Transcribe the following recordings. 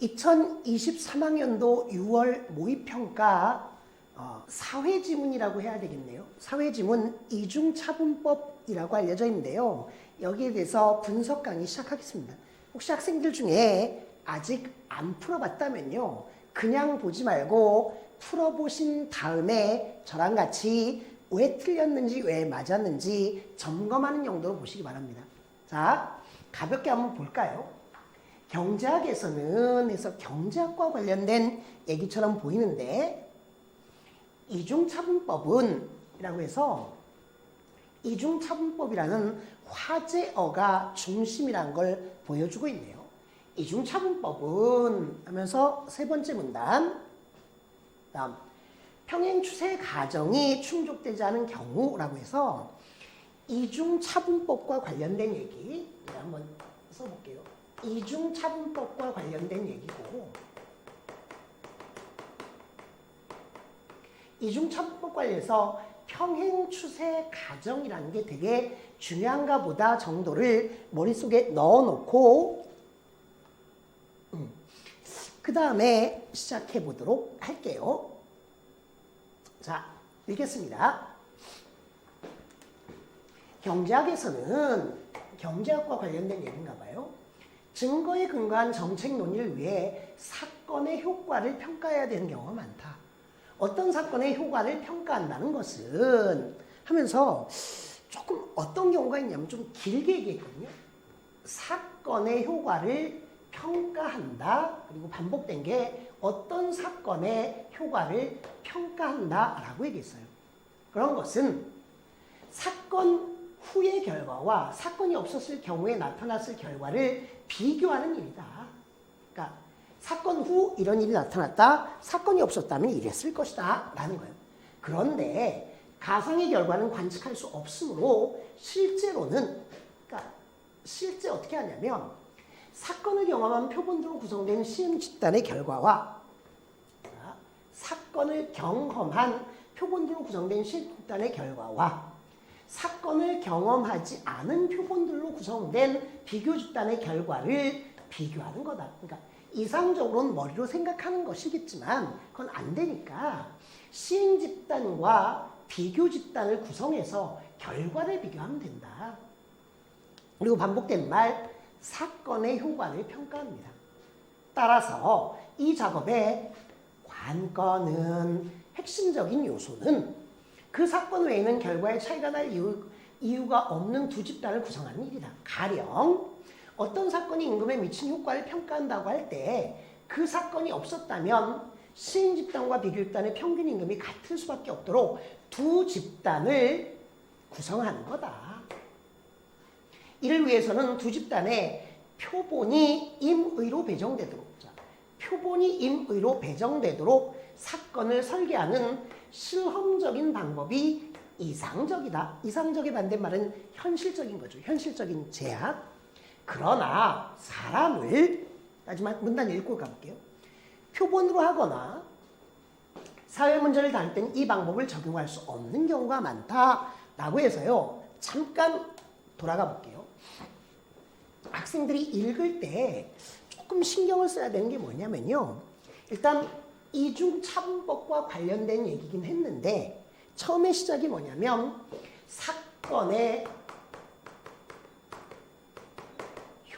2023학년도 6월 모의평가 사회지문이라고 해야 되겠네요. 사회지문 이중차분법이라고 알려져 있는데요. 여기에 대해서 분석 강의 시작하겠습니다. 혹시 학생들 중에 아직 안 풀어봤다면요. 그냥 보지 말고 풀어보신 다음에 저랑 같이 왜 틀렸는지 왜 맞았는지 점검하는 용도로 보시기 바랍니다. 자, 가볍게 한번 볼까요? 경제학에서는 해서 경제학과 관련된 얘기처럼 보이는데 이중차분법은 이라고 해서 이중차분법이라는 화제어가 중심이라는 걸 보여주고 있네요. 이중차분법은 하면서 세 번째 문단 다음 평행추세 가정이 충족되지 않은 경우라고 해서 이중차분법과 관련된 얘기 한번 써볼게요. 이중차분법과 관련된 얘기고 이중차분법 관련해서 평행추세 가정이라는 게 되게 중요한가 보다 정도를 머릿속에 넣어놓고 그 다음에 시작해 보도록 할게요. 자, 읽겠습니다. 경제학에서는 경제학과 관련된 얘기인가 봐요. 증거에 근거한 정책 논의를 위해 사건의 효과를 평가해야 되는 경우가 많다. 어떤 사건의 효과를 평가한다는 것은 하면서 조금 어떤 경우가 있냐면 좀 길게 얘기했거든요. 사건의 효과를 평가한다. 그리고 반복된 게 어떤 사건의 효과를 평가한다 라고 얘기했어요. 그런 것은 사건 후의 결과와 사건이 없었을 경우에 나타났을 결과를 비교하는 일이다. 그러니까 사건 후 이런 일이 나타났다. 사건이 없었다면 이랬을 것이다. 라는 거예요. 그런데 가상의 결과는 관측할 수 없으므로 실제로는 그러니까 실제 어떻게 하냐면 사건을 경험한 표본으로 구성된 시행 집단의 결과와 사건을 경험한 표본으로 구성된 시행 집단의 결과와 사건을 경험하지 않은 표본들로 구성된 비교 집단의 결과를 비교하는 거다. 그러니까 이상적으로는 머리로 생각하는 것이겠지만 그건 안 되니까 시행 집단과 비교 집단을 구성해서 결과를 비교하면 된다. 그리고 반복된 말, 사건의 효과를 평가합니다. 따라서 이 작업의 관건은 핵심적인 요소는 그 사건 외에는 결과에 차이가 날 이유가 없는 두 집단을 구성하는 일이다. 가령 어떤 사건이 임금에 미친 효과를 평가한다고 할 때 그 사건이 없었다면 시행 집단과 비교 집단의 평균 임금이 같을 수밖에 없도록 두 집단을 구성하는 거다. 이를 위해서는 두 집단의 표본이 임의로 배정되도록 표본이 임의로 배정되도록 사건을 설계하는 실험적인 방법이 이상적이다. 이상적의 반대말은 현실적인 거죠. 현실적인 제약. 그러나 사람을 하지만 문단 읽고 가볼게요. 표본으로 하거나 사회 문제를 다룰 때는 이 방법을 적용할 수 없는 경우가 많다라고 해서요. 잠깐 돌아가 볼게요. 학생들이 읽을 때 조금 신경을 써야 되는 게 뭐냐면요. 일단 이중차분법과 관련된 얘기긴 했는데 처음에 시작이 뭐냐면 사건의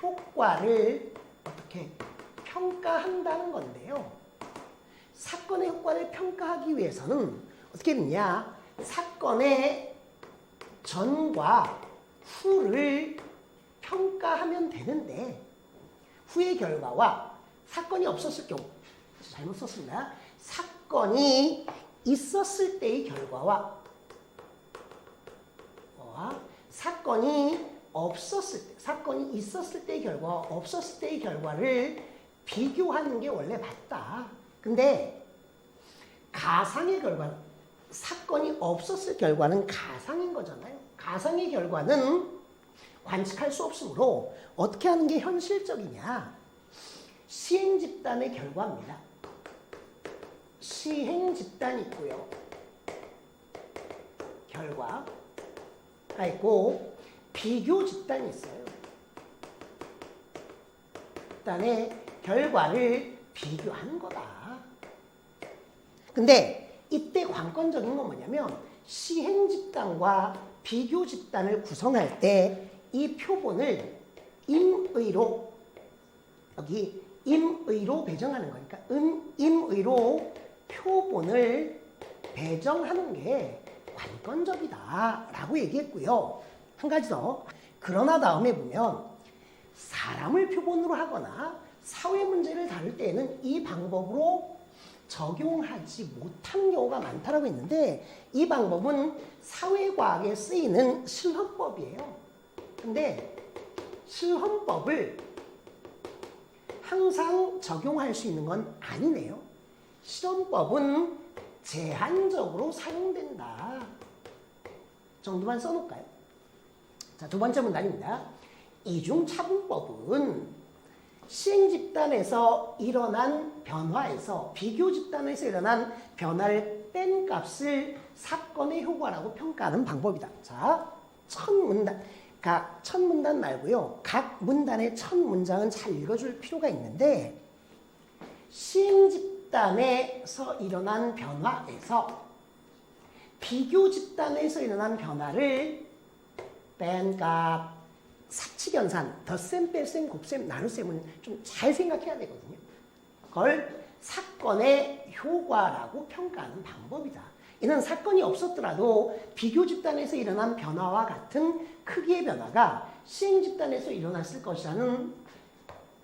효과를 어떻게 평가한다는 건데요. 사건의 효과를 평가하기 위해서는 어떻게 되냐. 사건의 전과 후를 평가하면 되는데 후의 결과와 사건이 없었을 경우 잘못 썼습니다. 사건이 있었을 때의 결과와 사건이 없었을 때, 사건이 있었을 때의 결과와 없었을 때의 결과를 비교하는 게 원래 맞다. 근데 가상의 결과는 사건이 없었을 결과는 가상인 거잖아요. 가상의 결과는 관측할 수 없으므로 어떻게 하는 게 현실적이냐. 시행 집단의 결과입니다. 시행 집단이 있고요. 결과가 있고 비교 집단이 있어요. 집단의 결과를 비교하는 거다. 근데 이때 관건적인 건 뭐냐면 시행 집단과 비교 집단을 구성할 때 이 표본을 임의로 여기 임의로 배정하는 거니까 임의로 표본을 배정하는 게 관건적이다라고 얘기했고요. 한 가지 더. 그러나 다음에 보면 사람을 표본으로 하거나 사회 문제를 다룰 때에는 이 방법으로 적용하지 못하는 경우가 많다라고 했는데 이 방법은 사회과학에 쓰이는 실험법이에요. 근데 실험법을 항상 적용할 수 있는 건 아니네요. 실험법은 제한적으로 사용된다. 정도만 써놓을까요? 자, 두 번째 문단입니다. 이중차분법은 시행 집단에서 일어난 변화에서 비교 집단에서 일어난 변화를 뺀 값을 사건의 효과라고 평가하는 방법이다. 자, 첫 문단 말고요. 각 문단의 첫 문장은 잘 읽어줄 필요가 있는데 시행 집단에서 일어난 변화에서 비교 집단에서 일어난 변화를 뺀 값, 사칙연산, 덧셈, 뺄셈, 곱셈, 나눗셈을 좀 잘 생각해야 되거든요. 그걸 사건의 효과라고 평가하는 방법이다. 이는 사건이 없었더라도 비교 집단에서 일어난 변화와 같은 크기의 변화가 시행 집단에서 일어났을 것이라는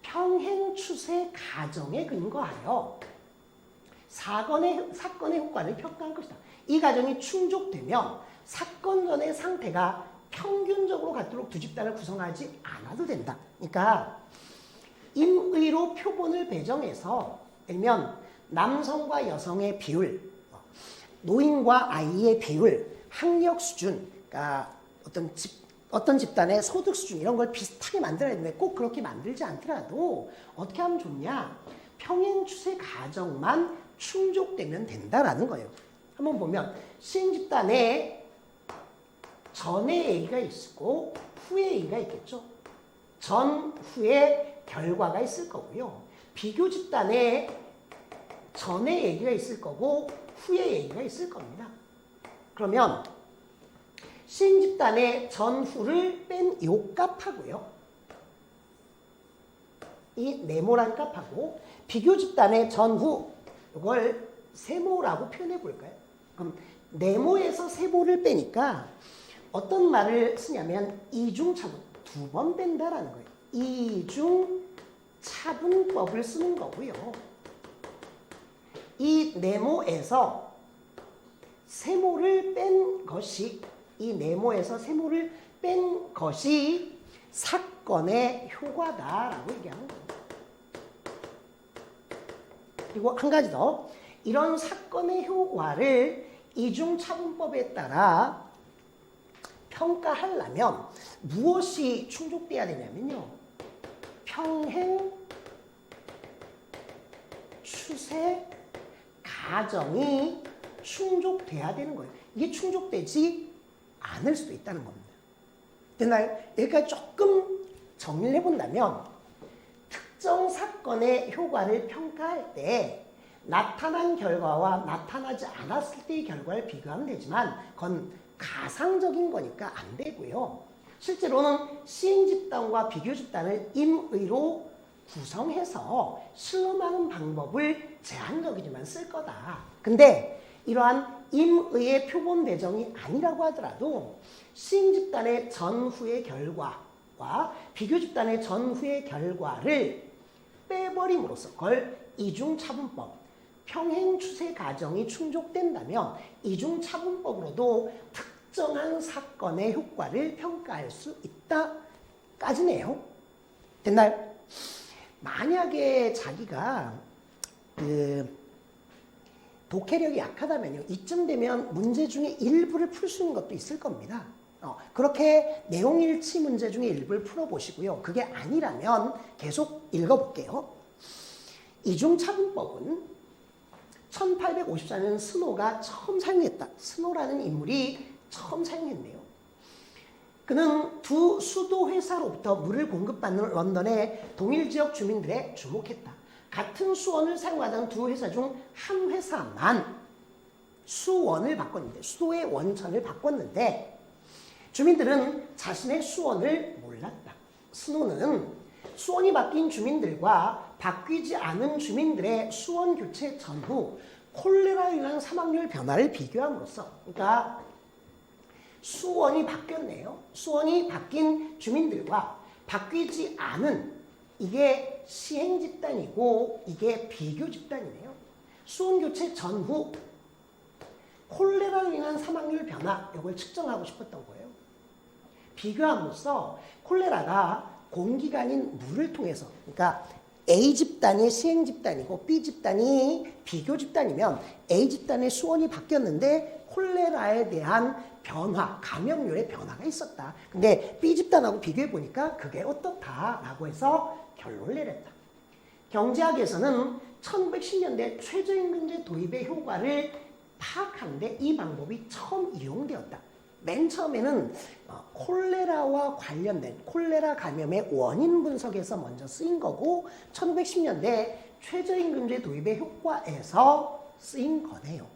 평행 추세 가정에 근거하여 사건의 효과를 평가할 것이다. 이 가정이 충족되면 사건 전의 상태가 평균적으로 같도록 두 집단을 구성하지 않아도 된다. 그러니까 임의로 표본을 배정해서 예를 들면 남성과 여성의 비율, 노인과 아이의 비율, 학력 수준, 그러니까 어떤 집단의 소득 수준 이런 걸 비슷하게 만들어야 되는데 꼭 그렇게 만들지 않더라도 어떻게 하면 좋냐? 평행 추세 가정만 충족되면 된다라는 거예요. 한번 보면 시행 집단에 전의 얘기가 있고 후의 얘기가 있겠죠. 전, 후의 결과가 있을 거고요. 비교 집단에 전의 얘기가 있을 거고 후의 얘기가 있을 겁니다. 그러면 시행 집단의 전, 후를 뺀 요 값하고요. 이 네모란 값하고 비교 집단의 전, 후 이걸 세모라고 표현해 볼까요? 그럼 네모에서 세모를 빼니까 어떤 말을 쓰냐면 이중차분, 두 번 뺀다라는 거예요. 이중차분법을 쓰는 거고요. 이 네모에서 세모를 뺀 것이 이 네모에서 세모를 뺀 것이 사건의 효과다라고 얘기하는 거예요. 그리고 한 가지 더. 이런 사건의 효과를 이중차분법에 따라 평가하려면 무엇이 충족돼야 되냐면요. 평행 추세 가정이 충족돼야 되는 거예요. 이게 충족되지 않을 수도 있다는 겁니다. 됐나요? 여기까지 조금 정리를 해본다면 특정 사건의 효과를 평가할 때 나타난 결과와 나타나지 않았을 때의 결과를 비교하면 되지만 그건 가상적인 거니까 안 되고요. 실제로는 시행 집단과 비교 집단을 임의로 구성해서 실험하는 방법을 제한적이지만 쓸 거다. 근데 이러한 임의의 표본 배정이 아니라고 하더라도 시행 집단의 전후의 결과와 비교 집단의 전후의 결과를 빼버림으로써 그걸 이중차분법, 평행추세 가정이 충족된다면 이중차분법으로도 특정한 사건의 효과를 평가할 수 있다까지네요. 됐나요? 만약에 자기가 독해력이 약하다면요. 이쯤 되면 문제 중에 일부를 풀 수 있는 것도 있을 겁니다. 그렇게 내용일치 문제 중에 일부를 풀어보시고요. 그게 아니라면 계속 읽어볼게요. 이중차분법은 1854년 스노가 처음 사용했다. 스노라는 인물이 처음 사용했네요. 그는 두 수도 회사로부터 물을 공급받는 런던의 동일 지역 주민들에 주목했다. 같은 수원을 사용하던 두 회사 중 한 회사만 수원을 바꿨는데, 수도의 원천을 바꿨는데 주민들은 자신의 수원을 몰랐다. 스노는 수원이 바뀐 주민들과 바뀌지 않은 주민들의 수원 교체 전후 콜레라로 인한 사망률 변화를 비교함으로써, 그러니까 수원이 바뀌었네요. 수원이 바뀐 주민들과 바뀌지 않은, 이게 시행 집단이고 이게 비교 집단이네요. 수원 교체 전후 콜레라로 인한 사망률 변화, 이걸 측정하고 싶었던 거예요. 비교함으로써 콜레라가 공기가 아닌 물을 통해서, 그러니까 A 집단이 시행 집단이고 B 집단이 비교 집단이면 A 집단의 수원이 바뀌었는데 콜레라에 대한 변화, 감염률의 변화가 있었다. 근데 B 집단하고 비교해 보니까 그게 어떻다라고 해서 결론을 내렸다. 경제학에서는 1910년대 최저임금제 도입의 효과를 파악하는데 이 방법이 처음 이용되었다. 맨 처음에는 콜레라와 관련된 콜레라 감염의 원인 분석에서 먼저 쓰인 거고 1910년대 최저임금제 도입의 효과에서 쓰인 거네요.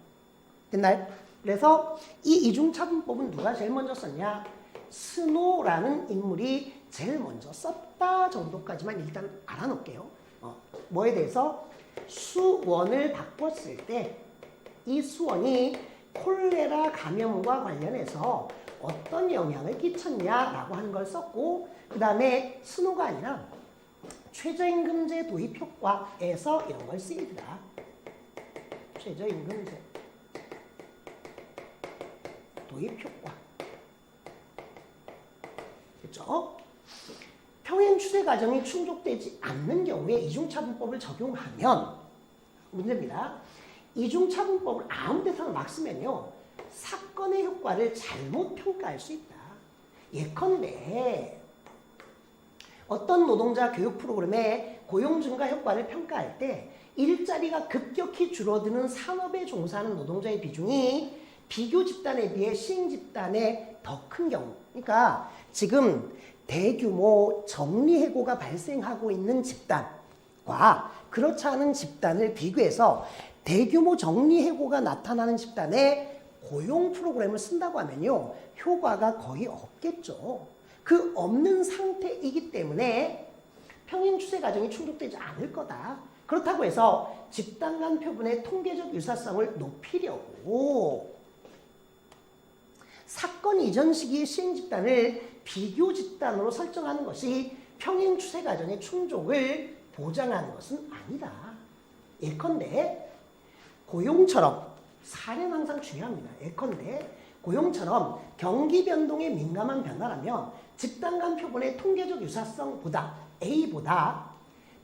됐나요? 그래서 이 이중차분법은 누가 제일 먼저 썼냐? 스노라는 인물이 제일 먼저 썼다 정도까지만 일단 알아놓을게요. 뭐에 대해서? 수원을 바꿨을 때 이 수원이 콜레라 감염과 관련해서 어떤 영향을 끼쳤냐라고 하는 걸 썼고, 그 다음에 스노가 아니라 최저임금제 도입 효과에서 이런 걸 쓰이더라. 최저임금제 도입 효과. 그렇죠? 평행 추세 과정이 충족되지 않는 경우에 이중차분법을 적용하면 문제입니다. 이중차분법을 아무 데서나 막 쓰면요, 사건의 효과를 잘못 평가할 수 있다. 예컨대 어떤 노동자 교육 프로그램의 고용 증가 효과를 평가할 때 일자리가 급격히 줄어드는 산업에 종사하는 노동자의 비중이 비교 집단에 비해 시행 집단에 더 큰 경우, 그러니까 지금 대규모 정리해고가 발생하고 있는 집단과 그렇지 않은 집단을 비교해서 대규모 정리해고가 나타나는 집단에 고용 프로그램을 쓴다고 하면요, 효과가 거의 없겠죠. 그 없는 상태이기 때문에 평행 추세 과정이 충족되지 않을 거다. 그렇다고 해서 집단 간 표본의 통계적 유사성을 높이려고 사건 이전 시기의 시행 집단을 비교 집단으로 설정하는 것이 평행 추세 과정의 충족을 보장하는 것은 아니다. 예컨대 고용처럼, 사례는 항상 중요합니다. 예컨대 고용처럼 경기 변동에 민감한 변화라면 집단 간 표본의 통계적 유사성보다 A보다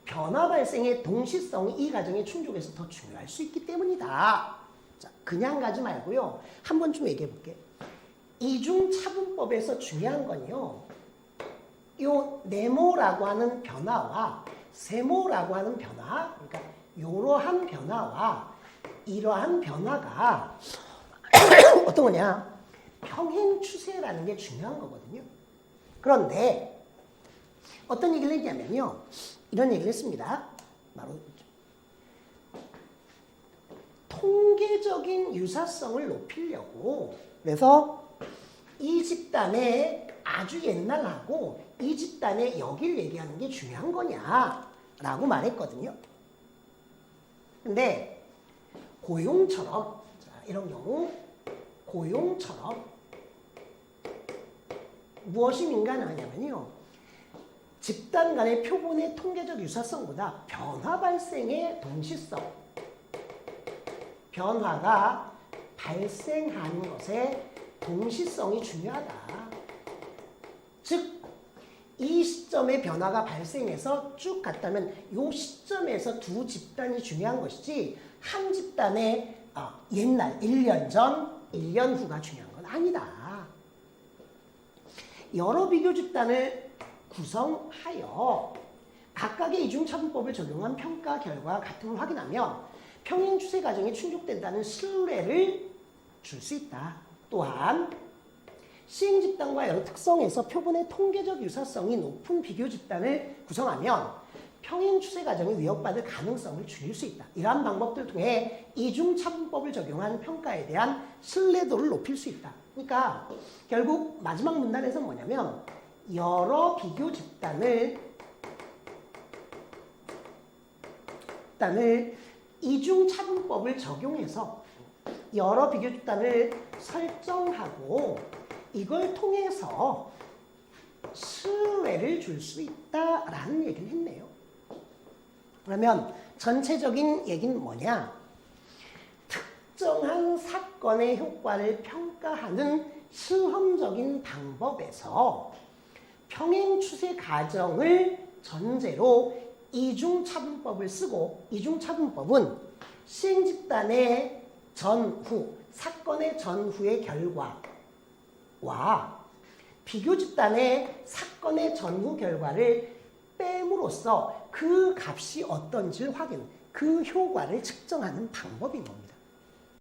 변화 발생의 동시성이 이 과정의 충족에서 더 중요할 수 있기 때문이다. 자, 그냥 가지 말고요, 한 번 좀 얘기해 볼게. 이중차분법에서 중요한 건요, 요 네모라고 하는 변화와 세모라고 하는 변화, 그러니까 이러한 변화와 이러한 변화가 어떤 거냐? 평행 추세라는 게 중요한 거거든요. 그런데 어떤 얘기를 했냐면요, 이런 얘기를 했습니다. 바로 통계적인 유사성을 높이려고, 그래서 이 집단의 아주 옛날하고 이 집단의 여기를 얘기하는 게 중요한 거냐라고 말했거든요. 근데 고용처럼, 자, 이런 경우 고용처럼 무엇이 민감하냐면요, 집단 간의 표본의 통계적 유사성보다 변화 발생의 동시성, 변화가 발생하는 것의 동시성이 중요하다. 즉, 이 시점에 변화가 발생해서 쭉 갔다면 이 시점에서 두 집단이 중요한 것이지 한 집단의 옛날 1년 전, 1년 후가 중요한 건 아니다. 여러 비교 집단을 구성하여 각각의 이중차분법을 적용한 평가 결과와 같음을 확인하면 평행 추세 과정이 충족된다는 신뢰를 줄 수 있다. 또한 시행 집단과 여러 특성에서 표본의 통계적 유사성이 높은 비교 집단을 구성하면 평행 추세 과정이 위협받을 가능성을 줄일 수 있다. 이러한 방법들을 통해 이중차분법을 적용한 평가에 대한 신뢰도를 높일 수 있다. 그러니까 결국 마지막 문단에서 뭐냐면 여러 비교 집단을 이중차분법을 적용해서 여러 비교 집단을 설정하고 이걸 통해서 신뢰를 줄 수 있다라는 얘기를 했네요. 그러면 전체적인 얘기는 뭐냐? 특정한 사건의 효과를 평가하는 실험적인 방법에서 평행 추세 가정을 전제로 이중차분법을 쓰고, 이중차분법은 시행 집단의 전후, 사건의 전후의 결과와 비교 집단의 사건의 전후 결과를 뺨으로써 그 값이 어떤지를 확인, 그 효과를 측정하는 방법인 겁니다.